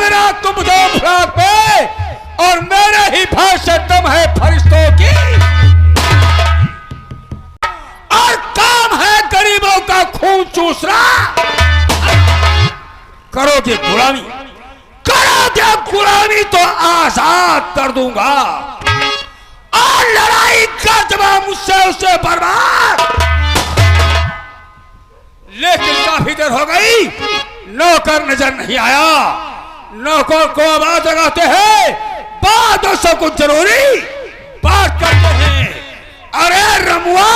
मेरा तुम दो फ्राक पे और मेरे ही भाषा दम है फरिश्तों की, और काम है गरीबों का खून चूसना। करोगे गुलामी, करोगे गुलामी तो आजाद कर दूंगा, और लड़ाई का जवाब मुझसे उसे बर्बाद। लेकिन काफी देर हो गई, नौकर नजर नहीं आया। नौकर को आवाज लगाते हैं, बातों से कुछ जरूरी बात करते हैं। अरे रमुआ,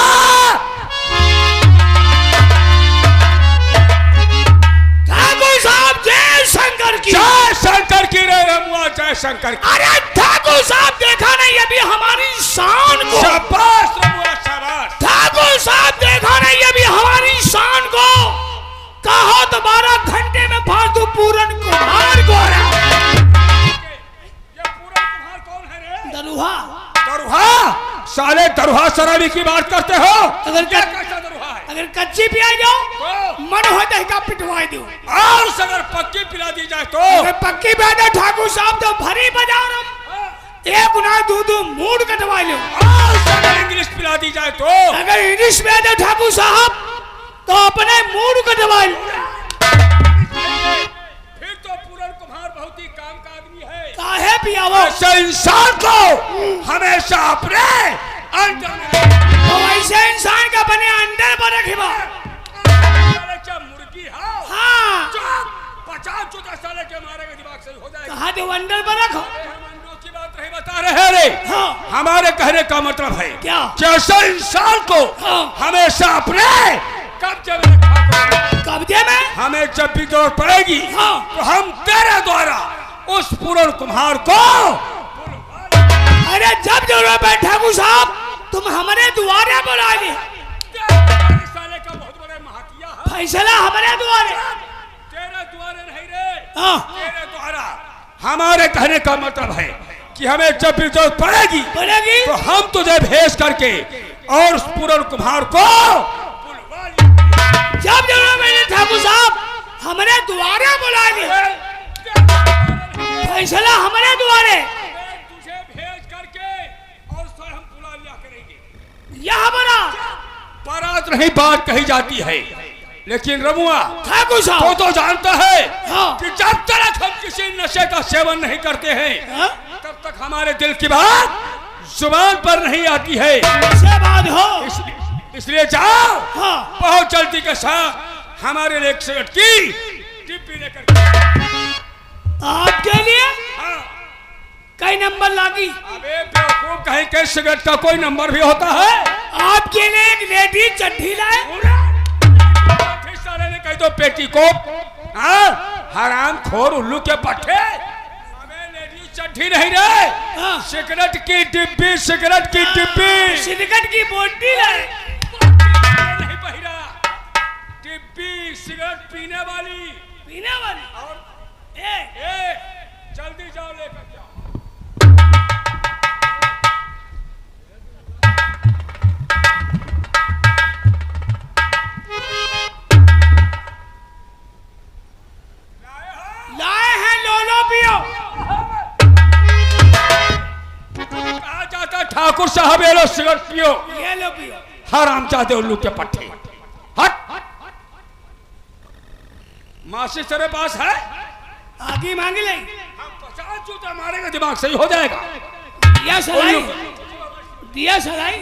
ठाकुर साहब जय शंकर की। जय शंकर की रे रमुआ, जय शंकर की। अरे ठाकुर साहब देखा नहीं अभी हमारी शान को। शाबाश रमुआ, शाबाश। ठाकुर साहब देखा नहीं अभी हमारी शान को। कहो तो 12 घंटे में फालतू पूरन कुमार को। ये पूरन कुमार कौन है रे? दरुहा। दरुहा? साले दरुहा शराबी की बात करते हो? अगर कैसा दरुहा है? अगर कच्ची पिलाई दो मन होता है का पिटवाई दो, और अगर पक्की पिला दी जाए तो? अगर पक्की पिला दो ठाकुर साहब तो भरी बजाओ ना, एक गुना दो मूड कटवा लो। और अगर इंग्लिश पिला दी जाए तो? अगर इंग्लिश पिला दो ठाकुर साहब तो अपने मूड कटवा लो। फिर तो पूरन कुमार बहुत ही काम का आदमी है। काहे पियावो? ऐसे इंसान को हमेशा अपने अंडर में, तो ऐसे इंसान का बने अंडर पर रखिबा। क्या मुर्गी है? हाँ 50 चुता साले के मारेगा, दिमाग सही हो जाएगा। कहा तो अंडर पर रखो। अंडों की बात नहीं बता रहे रे। हाँ। हमारे कहने का मतलब है क्या? जैसे इंसान को हाँ। हमेशा अपने कब्जे में रखा करो। कब्जे में? हमें जब भी जरूरत पड़ेगी हाँ। तो हम तेरे द्वारा उस पूरन कुम्हार को, अरे जब जरूरत है ठाकुर साहब तुम हमारे द्वारे बुला ले। साले का बहुत बड़ा महाकिया है। फैसला हमारे द्वारे। तेरे द्वारे नहीं रे, हाँ। तेरे द्वारा। हमारे कहने का मतलब है कि हमें जब भी जरूरत पड़ेगी तो हम तुझे भेज करके और उस पूरन कुम्हार को जब जरूरत है ठाकुर साहब हमारे द्वारे बुला ले। फैसला हमारे द्वारे। तुझे भेज करके और स्वयं बुला लिया करेंगे। यह बना बारात नहीं बात कही जाती है, लेकिन रमुआ ठाकुर साहब तो जानता है हाँ। कि जब तक हम किसी नशे का सेवन नहीं करते हैं हाँ? तब तक हमारे दिल की बात जुबान पर नहीं आती है। से बात हो। इसलिए जाओ हाँ। बहुत जल्दी के साथ हमारे लिए एक सिगरेट की डिब्बी लेकर। आपके लिए हाँ। कई नंबर लागी। अबे बेवकूफ, कहीं के सिगरेट का कोई नंबर भी होता है? आपके लिए एक लेडी चड्ढी लाए। साले ने कही तो पेटीकोट। हाँ, हराम खोर उल्लू के पट्टे। अबे लेडी चड्ढी नहीं रे, हाँ। सिगरेट की डिब्बी, सिगरेट की डिब्बी। सिगरेट की बोतल लाए। नहीं बहिरा, डिब्बी सिगरेट पीने वाली। पीने वाली। और ए जल्दी जाओ लेकर जाओ। लाए हैं लोलो पियो। कहा जाता ठाकुर साहब ये लो सिगरेट पियो। ये लो पियो। हराम चाहते उल्लू के पट्टे। हट। मासी तेरे पास है? आगे मांग ले। हम 50 जूता मारेंगे, दिमाग सही हो जाएगा। दिया सलाई। दिया सलाई।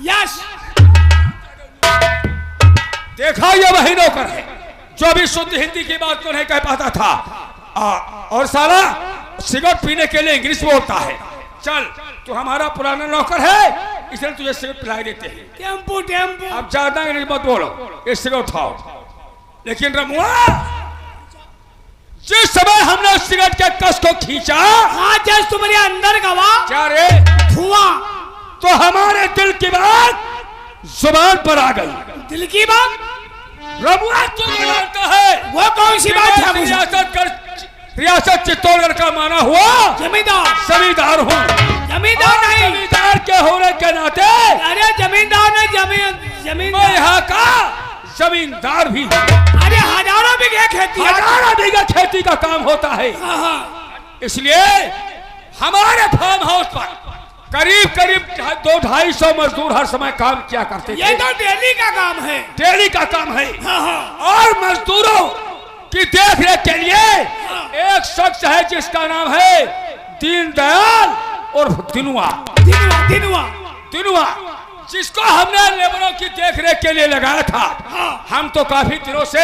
यस। देखा, ये वही नौकर है जो भी शुद्ध हिंदी की बात को नहीं कह पाता था और साला सिगरेट पीने के लिए इंग्लिश बोलता है। चल, तू हमारा पुराना नौकर है, इसलिए तुझे सिगरेट पिला देते हैं। Tempo tempo. अब ज्यादा नहीं मत बोलो, ये सिगरेट उठाओ। लेकिन रमुआ, जिस समय हमने सिगरेट के कस को खींचा, हाँ जैसे तुम्हारे अंदर गवा क्या रे, धुआं, तो हमारे दिल की बात जुबान पर आ गई। दिल की बात रमुआ तू जानता है वो कौन सी बात है? मुझे रियासत चित्तौड़गढ़ का माना हुआ जमींदार, जमींदार हूँ। जमींदार नहीं, जमींदार के होने के नाते, अरे जमींदार नहीं, मैं जमींदार यहाँ का जमींदार भी हूँ। अरे हजारों बीघे खेती, हजारों बीघा खेती का काम होता है। हाँ हाँ। इसलिए हमारे फार्म हाउस पर करीब करीब 200-250 मजदूर हर समय काम किया करते थे। ये तो डेली का काम है, डेली का काम है। हाँ हाँ। और मजदूरों की देख रेख के लिए एक शख्स है जिसका नाम है दीनदयाल और दिनुआ। दिनुआ दिनुआ दिनुआ, जिसको हमने लेबरों की देख रेख के लिए लगाया था। हाँ। हम तो काफी दिनों से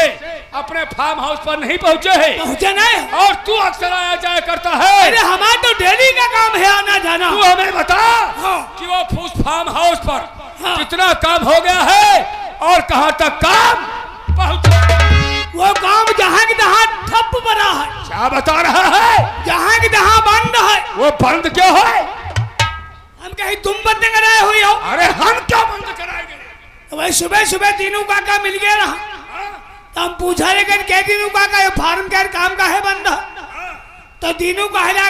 अपने फार्म हाउस पर नहीं पहुंचे हैं। पहुंचे नहीं, और तू अक्सर आया जाया करता है। अरे हमारा तो डेली का काम है आना जाना। तू हमें बता हाँ। कि वो फूस फार्म हाउस पर हाँ। कितना काम हो गया है और कहां तक काम पहुंचा। वो काम जहाँ की तहाँ ठप बना है। क्या बता रहा है? जहाँ की तहाँ बंद है। वो बंद क्यों है? हम कहीं तुम बंद कराए हुई हो? अरे हम क्या बंद कराएंगे? तो भाई सुबह सुबह दीनू काका मिल गया रहा, तो हम पूछा लेकिन क्या दीनू काका ये फार्म का काम का है बंद है? तो दीनू कहा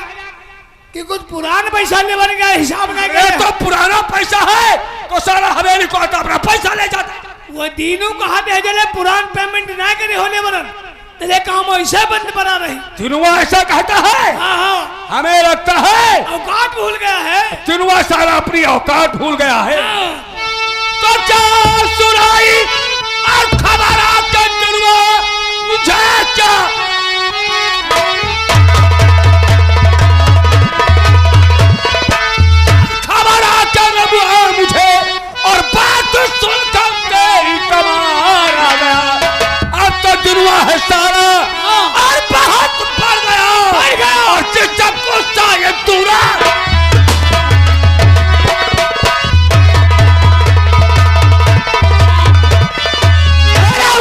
कि कुछ पुराना पैसा ले बन गया, हिसाब नहीं ये तो पुराना पैसा है तो सारा हवेली को आता अपना पैसा ले जाता। वो दीनू कहा जले पुरान पेमेंट ना करे होने बरन तेरे काम ऐसे बंद बना रही। दिनुआ ऐसा कहता है? हाँ हाँ। हमें लगता है औकात भूल गया है। दिनुआ सारा अपनी औकात भूल गया है। हाँ। तो क्या सुनाई और खबर आपका दिनुआ मुझे क्या? खबर आकर रमुआ मुझे और बात सुनकर तेरी कमार आ गया। अब तो दिनुआ है सारा और बहुत बढ़ गया और जिसम को चाहिए दूरा।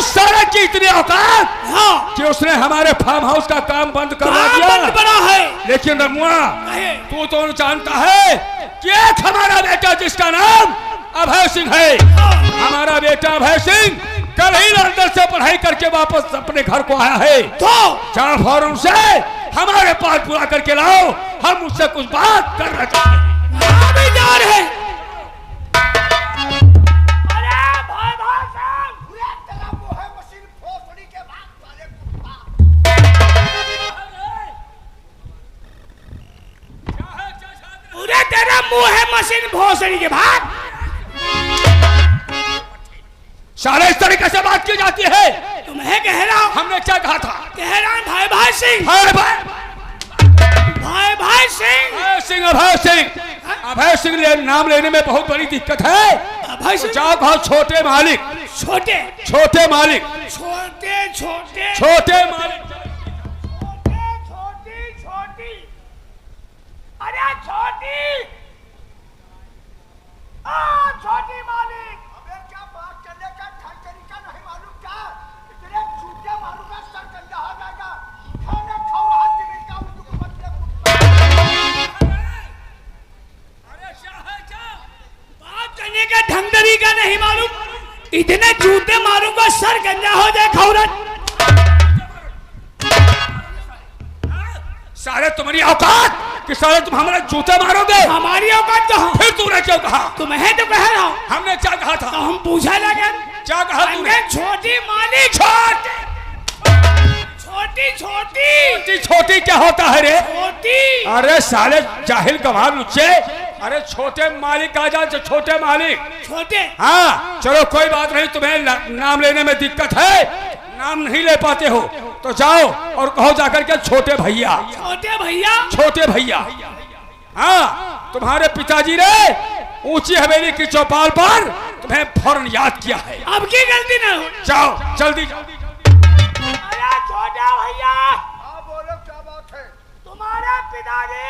सारा की इतनी औकात हाँ। कि उसने हमारे फार्म हाउस का काम बंद करवा काम दिया। बंद बना है। लेकिन रमुआ नहीं। तू तो जानता है कि एक हमारा बेटा जिसका नाम अभय सिंह है, हाँ। हमारा बेटा अभय सिंह कल ही लंदन से पढ़ाई करके वापस अपने घर को आया है। तो चार फॉर्म से हमारे पास बुला करके लाओ, हम उससे कुछ बात करना चाहते हैं। अभी जा रहे हैं। तेरा मुंह है मशीन भोसड़ी के बाद। सारे इस तरीके से बात की जाती है। तुम्हें कह रहा हूं। हमने क्या कहा था? कह रहा हूं भाई भाई सिंह। भाई भाई भाई भाई सिंह। अभय सिंह, अभय सिंह, अभय सिंह नाम लेने में बहुत बड़ी दिक्कत है। अभय सिंह जाओ कहो छोटे मालिक। छोटे छोटे मालिक। छोटे छोटे छोटे मालिक। छोटी छोटी। अरे छोटी छोटी मालिक। अबे क्या बात करने का ढंग तरीका नहीं मालूम क्या? इतने झूठे मारूंगा सर गंदा हो जाएगा। खाना खाओ हाथ जमीन का उनको अरे क्या है क्या? बात करने का ढंग तरीका नहीं मालूम, इतने जूते मारूंगा सर गंजा हो जाए खौरत। सारे तुम्हारी औकात कि सारे तुम हमारे जूते मारोगे? हमारी औकात कहाँ? फिर तूने क्यों कहा? तुम्हें तो कह रहा हूँ। हमने क्या कहा था? तो हम पूछा लगे क्या कहा तूने? छोटी मालिक। छोटी छोटी छोटी छोटी छोटी क्या होता है रे? छोटी। अरे साले जाहिल गवार लुच्चे। अरे छोटे मालिक आ जाए, छोटे मालिक। छोटे हाँ चलो कोई बात नहीं, तुम्हें नाम लेने में दिक्कत है, नाम नहीं ले पाते हो तो जाओ और कहो जाकर के छोटे भैया। छोटे भैया। छोटे भैया। हाँ तुम्हारे पिताजी ने ऊंची हवेली की चौपाल पर तुम्हें फौरन याद किया है। अब की गलती ना हो। जाओ जल्दी। अरे छोटा भैया, हाँ बोलो क्या बात है? तुम्हारे पिताजी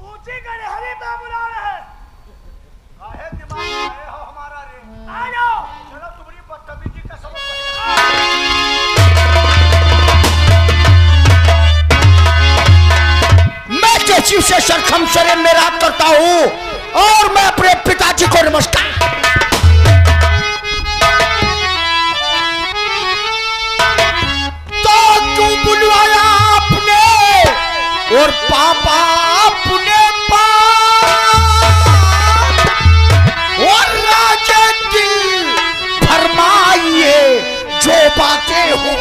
ऊंची गड़हरी पे बुला रहे हैं। काहे हूं और मैं अपने पिताजी को नमस्कार। तो क्यों बुलवाया आपने और पापा अपने और राजे दिल फरमाइए जो बातें हो।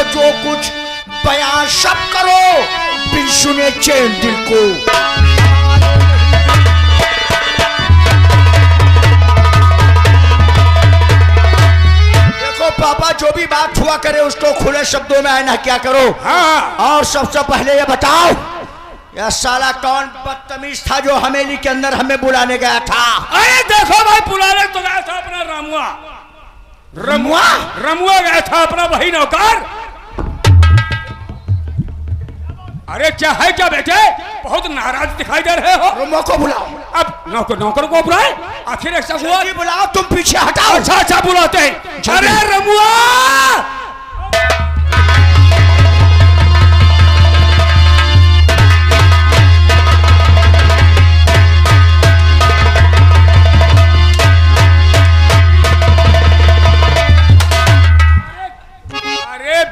जो कुछ बयान सब करो बिन सुने चैन दिल को। देखो पापा जो भी बात हुआ करे उसको खुले शब्दों में आना क्या करो। हाँ। और सबसे पहले ये बताओ यह साला कौन बदतमीज था जो हवेली के अंदर हमें बुलाने गया था। अरे देखो भाई बुलाने तो गया था अपना रमुआ। रमुआ रमुआ गया था अपना वही नौकर। अरे क्या है क्या बेटे बहुत नाराज दिखाई दे रहे हो। रमुआ को बुलाओ। अब नौकर को बुलाए आखिर ऐसा हुआ। बुलाओ तुम पीछे हटाओ। अच्छा बुलाते हैं। अरे रमुआ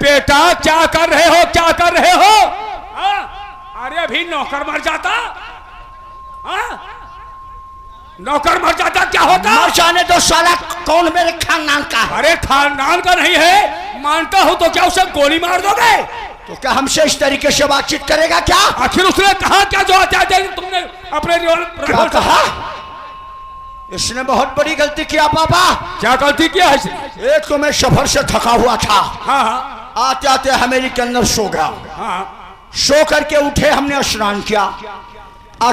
बेटा क्या कर रहे हो अरे अभी नौकर मर जाता। नौकर मर जाता क्या होता। मर जाने दो साला कौन मेरे खानदान का। अरे खानदान का नहीं है मानता हूं तो क्या उसे गोली मार दोगे। तो क्या हमसे इस तरीके से बातचीत करेगा क्या। आखिर उसने कहा क्या जो अत्याचार तुमने अपने क्या कहा। इसने बहुत बड़ी गलती किया पापा। क्या गलती किया है इसने। एक तो मैं सफर से थका हुआ था। हाँ आते आते हवेली के अंदर सो गया। हाँ सो करके उठे हमने स्नान किया।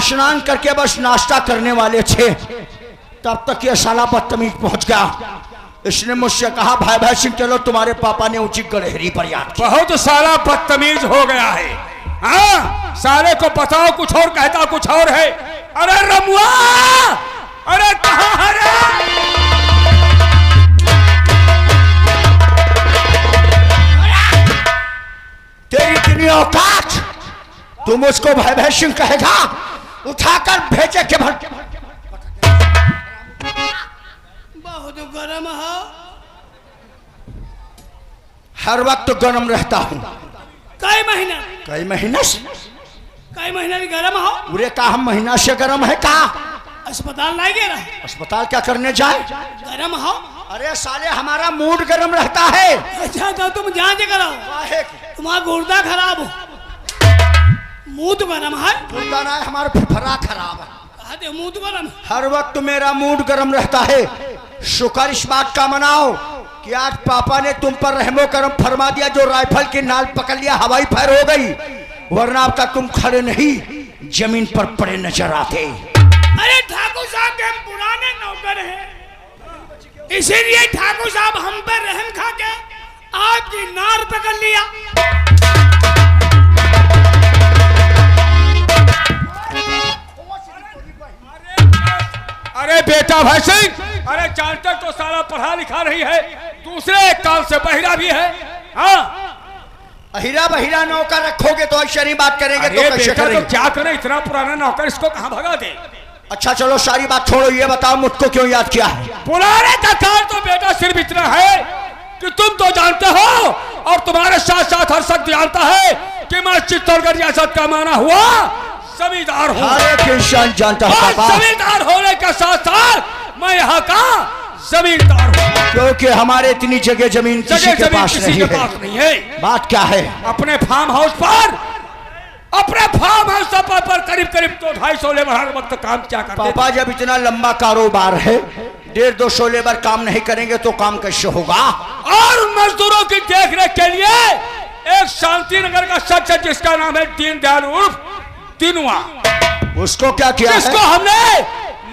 स्नान करके बस नाश्ता करने वाले थे तब तक ये साला बदतमीज पहुंच गया। इसने मुझसे कहा भाई सिंह चलो तुम्हारे पापा ने ऊंची गड़हरी पर याद किया। बहुत साला बदतमीज हो गया है। हाँ साले को बताओ कुछ और कहता कुछ और है। अरे रमुआ अरे कहाँ है रे? तेरी इतनी औकात तुम उसको भाई सिंह कहेगा। उठाकर भेजे के भर। बहुत गर्म है। हर वक्त गर्म रहता हूँ। कई महीना से गर्म हो। पूरे का हम महीना से गर्म है का। अस्पताल नहीं गया। अस्पताल क्या करने जाए। गर्म हो। अरे साले हमारा मूड गर्म रहता है। अच्छा तो तुम जांच कराओ तुम्हारा गुर्दा खराब हो। मुंह तो गर्म है। गुर्दा ना हमारा फेफड़ा खराब है। मुंह तो गर्म। हर वक्त मेरा मूड गर्म रहता है। शुक्र इस बात का मनाओ कि आज पापा ने तुम पर रहमो करम फरमा दिया जो राइफल की नाल पकड़ लिया हवाई फायर हो गई वरना अब तक तुम खड़े नहीं जमीन पर पड़े नजर आते। अरे ठाकुर साहब के हम पुराने नौकर हैं इसीलिए ठाकुर साहब हम पर रहम खा के आपकी नार पकड़ लिया। अरे बेटा भाई सिंह अरे जानते तो सारा पढ़ा लिखा नहीं है दूसरे एक काम से बहिरा भी है। हाँ अहिरा बहिरा नौकर रखोगे तो ऐसे नहीं बात करेंगे तो कैसे बेटा करेंगे। तो क्या करें इतना पुराना नौकर इसको कहाँ भगा दे। अच्छा चलो सारी बात छोड़ो ये बताओ मुझको क्यों याद किया है। पुराने का कारण तो बेटा सिर्फ इतना है कि तुम तो जानते हो और तुम्हारे साथ साथ हर शख्स जानता है कि मैं चित्तौड़गढ़ रियासत का माना हुआ जमींदार हूँ। हर एक इंसान जानता है और पापा, जमींदार होने के साथ साथ मैं यहाँ का जमींदार हूँ। क्योंकि हमारे इतनी जगह जमीन किसी के पास किसी नहीं के है। पास नहीं है। बात क्या है? अपने फार्म हाउस पर करीब करीब 200-250 लेबर हर वक्त काम क्या करते थे। पापा जब इतना लंबा कारोबार है, 150-200 लेबर काम नहीं करेंगे तो काम कैसे होगा? और मजदूरों की देखरेख के लिए एक शांति नगर का शख्स है जिसका नाम है दीनदयाल उर्फ दिनुआ। उसको क्या किया जिसको है? हमने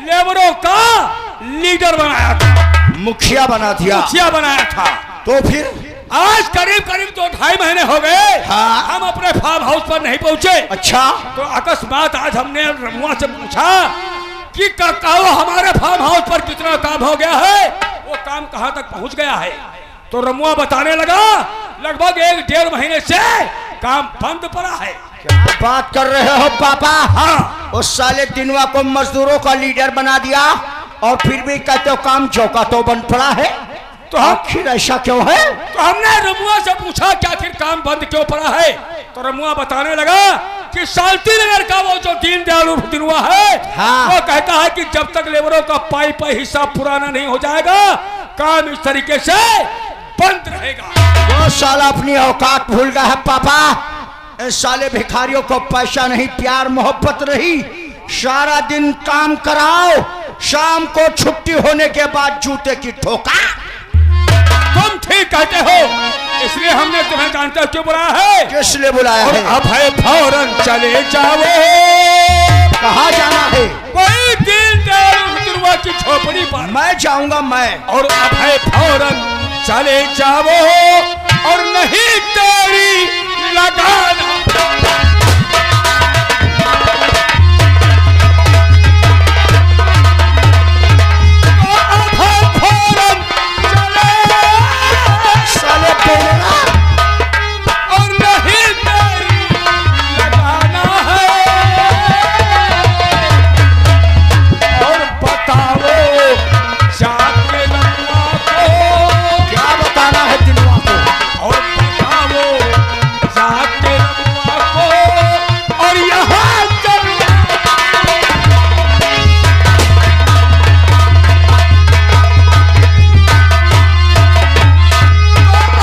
लेबरों का लीडर बनाया था, मुखिया बना दिया। मुखिया बनाया था। तो फिर आज करीब करीब 2-2.5 महीने हो गए, हाँ। हम अपने फार्म हाउस पर नहीं पहुंचे। अच्छा, तो अकस्मात आज हमने रमुआ से पूछा कि काका हमारे फार्म हाउस पर कितना काम हो गया है, वो काम कहां तक पहुंच गया है। तो रमुआ बताने लगा लगभग 1-1.5 महीने से काम बंद पड़ा है। क्या बात कर रहे हो पापा? हाँ, उस साले दिनवा को मजदूरों का लीडर बना दिया और फिर भी कहते हो काम चौका तो बंद पड़ा है। तो आखिर ऐसा क्यों है? तो हमने रमुआ से पूछा कि आखिर काम बंद क्यों पड़ा है। तो रमुआ बताने लगा कि शांति नगर का वो जो दीनदयाल उर्फ दिनुआ है, हाँ। वो कहता है कि जब तक लेबरों का पाई हिस्सा पुराना नहीं हो जाएगा काम इस तरीके से बंद रहेगा। वो साला अपनी औकात भूल गया है पापा। इस साले भिखारियों को पैसा नहीं, प्यार मोहब्बत रही। सारा दिन काम कराओ, शाम को छुट्टी होने के बाद जूते की ठोका। तुम ठीक कहते हो, इसलिए हमने तुम्हें जानते हो क्यों बुलाया है। किस लिए बुलाया और है? अब है फौरन चले जाओ। कहाँ जाना है? कोई दीनदयाल उर्फ दिनुआ की झोपड़ी पर। मैं जाऊंगा मैं। और अब है फौरन चले जाओ और नहीं तेरी लगाना। साले बोलेगा और नहीं तेरी लगाना है। और बताओ जाके रमुआ को, क्या बताना है दिनवा को? और बताओ जाके रमुआ को, और यहाँ चल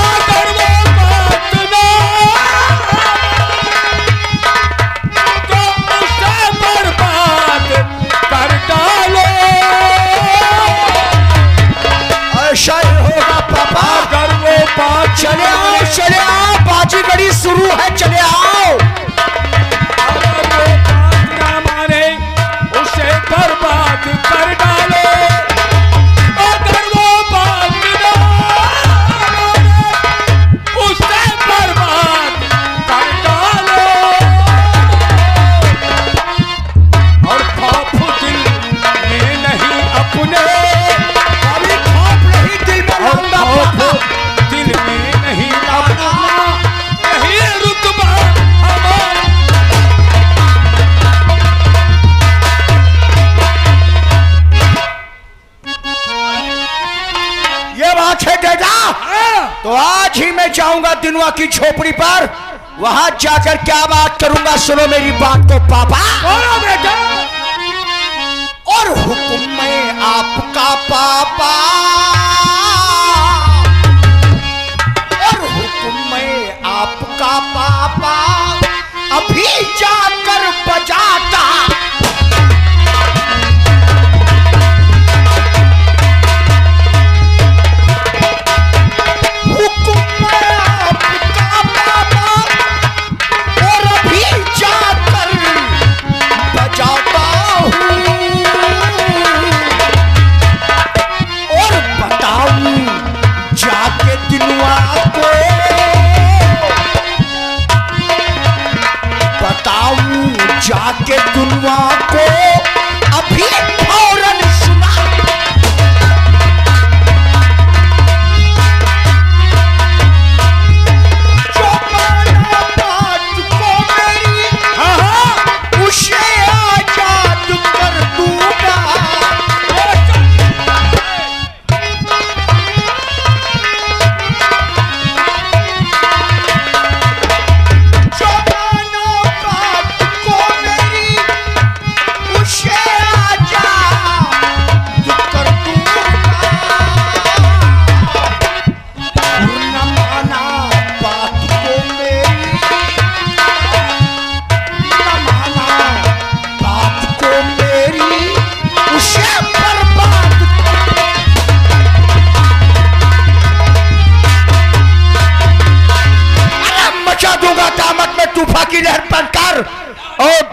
अगर वो बात ना तो उसे बर्बाद कर डालो। ऐसा ही होगा पापा। अगर वो बात चले आओ, चले आओ, बाजी गड़ी शुरू है, चले आओ। अगर वो बात ना माने उसे बर्बाद कर डालो। अगर वो बात ना माने उसे बर्बाद कर डालो। और खौफ दिल में नहीं अपने, अभी खौफ नहीं दिल में और लाऊंगा खौफ पापा। दिल में नहीं अपना, नहीं रुतबा हमारा। ये बात है बेटा। तो आज ही मैं जाऊंगा दिनवा की झोपड़ी पर, वहां जाकर क्या बात करूंगा, सुनो मेरी बात को पापा। बोलो बेटा। और हुक्म में आपका पापा, और हुक्म में आपका पापा अभी जाकर बजाता। हुक्म में आपका पापा और अभी जाकर बजाता हूँ।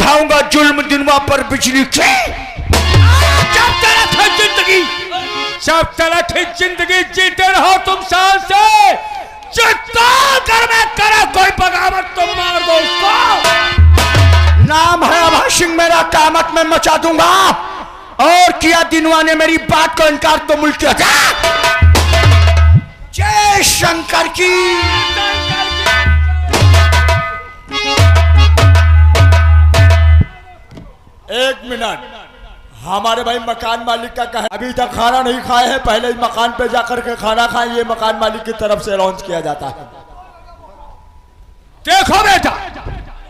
उठाऊंगा जुल्म दिनवा पर बिजली की। जब तलक है जिंदगी, जब तलक है जिंदगी जीते रहो तुम शान से। चित्तौड़गढ़ में करे कोई बगावत तो मार दो उसको। नाम है अभय सिंह मेरा, कामत में मचा दूंगा। और किया दिनवा ने मेरी बात को इनकार तो मुल्क हटा। जय शंकर की। एक मिनट, हमारे भाई मकान मालिक का कहे अभी तक खाना नहीं खाए हैं, पहले ही मकान पे जाकर के खाना खाएं, ये मकान मालिक की तरफ से अनाउंस किया जाता है। देखो बेटा,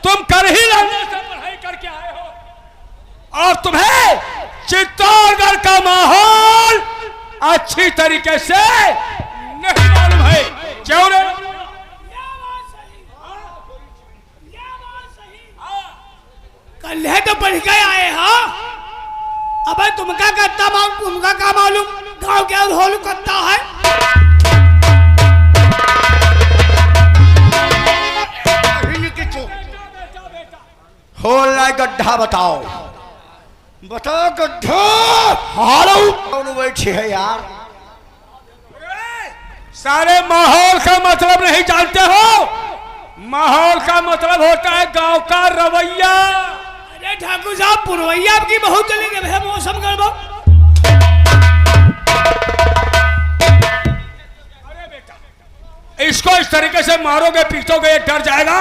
तुम कर ही लड़ने से पढ़ाई करके आए हो और तुम्हें चित्तौड़गढ़ का माहौल अच्छी तरीके से नहीं मालूम है। क्यों रे? कल है तो पढ़ के आए हो। अब तुमका करता मालूम, तुमका का मालूम गाँव के होल करता है। होल ना गड्ढा बताओ, बताओ गड्ढा। हालो कौन बैठी है यार? सारे माहौल का मतलब नहीं जानते हो। माहौल का मतलब होता है गांव का रवैया। अरे ठाकुर साहब, पुरवैया आपकी बहुत चली गई है, मौसम गड़बड़। अरे बेटा, इसको इस तरीके से मारोगे पीटोगे ये डर जाएगा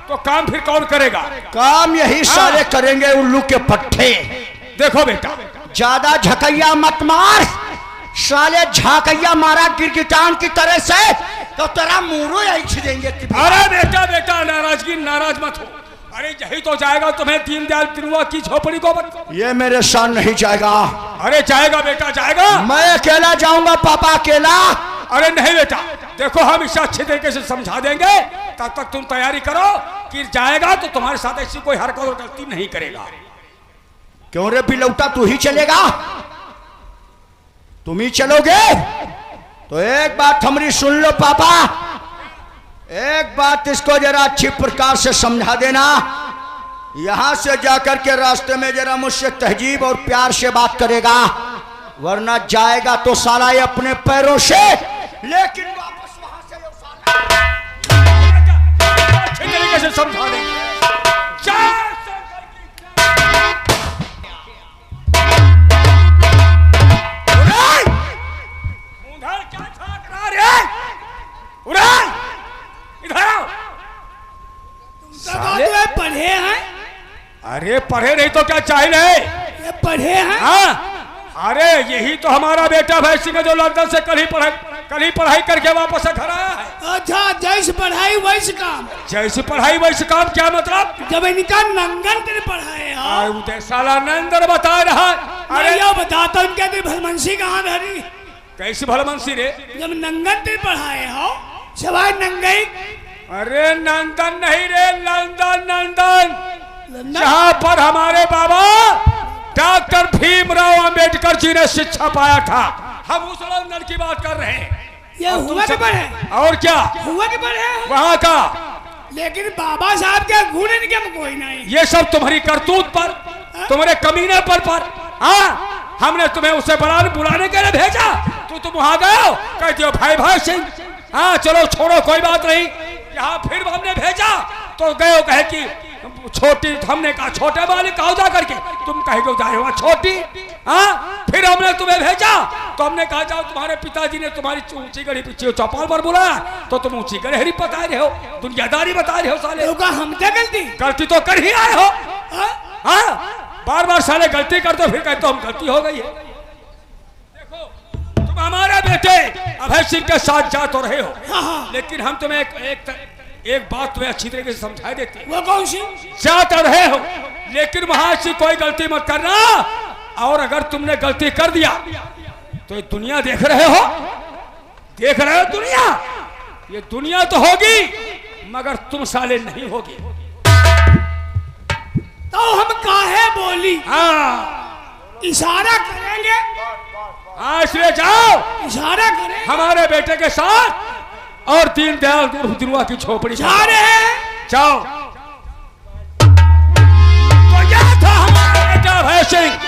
तो काम फिर कौन करेगा? काम यही सारे करेंगे उल्लू के पट्टे। देखो बेटा, ज्यादा झकैया मत मार साले, झाकैया मारा गिरगिटान की तरह से तो तेरा मुंह यही देंगे। अरे बेटा बेटा, नाराजगी नाराज मत हो। अरे यही तो जाएगा तुम्हें दीनदयाल तिरुआ की झोपड़ी को। ये मेरे साथ नहीं जाएगा। अरे जाएगा बेटा जाएगा। मैं अकेला जाऊंगा, पापा अकेला। अरे नहीं बेटा, देखो हम इसे अच्छे तरीके से समझा देंगे, तब तक तुम तैयारी करो कि जाएगा तो तुम्हारे साथ ऐसी कोई हरकत और गलती नहीं करेगा। क्यों रे बिलौटा, तू ही चलेगा? तुम ही चलोगे? तो एक बात हमारी सुन लो पापा, एक बात इसको जरा अच्छी प्रकार से समझा देना। यहां से जाकर के रास्ते में जरा मुझसे तहजीब और प्यार से बात करेगा, वरना जाएगा तो साला ये अपने पैरों से, लेकिन वापस वहां से अच्छे तरीके से समझा देंगे। पढ़े हैं? अरे पढ़े नहीं तो क्या चाहिए? ये पढ़े हैं? हाँ, अरे यही तो हमारा बेटा भाई सिंह जो लंदन से कल ही पढ़ाई करके वापस घर आया है। अच्छा, जैसे पढ़ाई वैसे काम। जैसे पढ़ाई वैसे काम क्या मतलब? जब इनका नंगन तेरे पढ़ाए हो। साला नंदन बता रहा। अरे यो बताता हूँ, क्या भलमनसी कहाँ धरी? कैसी भलमनसी रे? जब नंगन तेरे पढ़ाए हो, सवाई नंगई। अरे नंदन नहीं रे, लंदन नंदन, जहाँ पर हमारे बाबा डॉक्टर भीमराव अंबेडकर जी ने शिक्षा पाया था, हम उस लंदन की बात कर रहे हैं। ये हुआ के पढ़े? और क्या हुआ के पढ़े? वहाँ का। लेकिन बाबा साहब के गुण इनके में कोई नहीं। ये सब तुम्हारी करतूत पर, तुम्हारे कमीने पर। हाँ, हमने तुम्हें उसे बुलाने के लिए भेजा, तो तुम वहाँ गए हो, कहते हो भाई सिंह। हाँ चलो छोड़ो, कोई बात नहीं। यहाँ फिर हमने भेजा तो गए, कहे कि छोटी, हमने कहा छोटे वाले कहो जा करके, तुम कहे जाए हो छोटी। हाँ, फिर हमने तुम्हें भेजा तो हमने कहा जाओ, तुम्हारे पिताजी ने तुम्हारी ऊंची गढ़ी पीछे चौपाल पर बुलाया तो तुम ऊंची गढ़ी बता रहे हो, दुनियादारी बता रहे हो साले। हम क्या गलती तो कर ही आए हो। हाँ, बार साले गलती करते फिर कहते हम गलती हो गई है। देखो, तुम हमारे बेटे अभय सिंह के साथ जा तो रहे हो, लेकिन हम तुम्हें एक बात तुम्हें अच्छी तरीके से समझा देते हैं। वो कौन सी? जा तो रहे हो, लेकिन वहां से कोई गलती मत करना, और अगर तुमने गलती कर दिया तो ये दुनिया देख रहे हो दुनिया, ये दुनिया तो होगी मगर तुम साले नहीं होगी। तो हम काहे बोली? हाँ, इशारा करेंगे। हाँ, इसलिए जाओ, इशारा करें हमारे बेटे के साथ और दीनदयाल तिरुआ की झोपड़ी जा रहे हैं। जाओ। तो अभय सिंह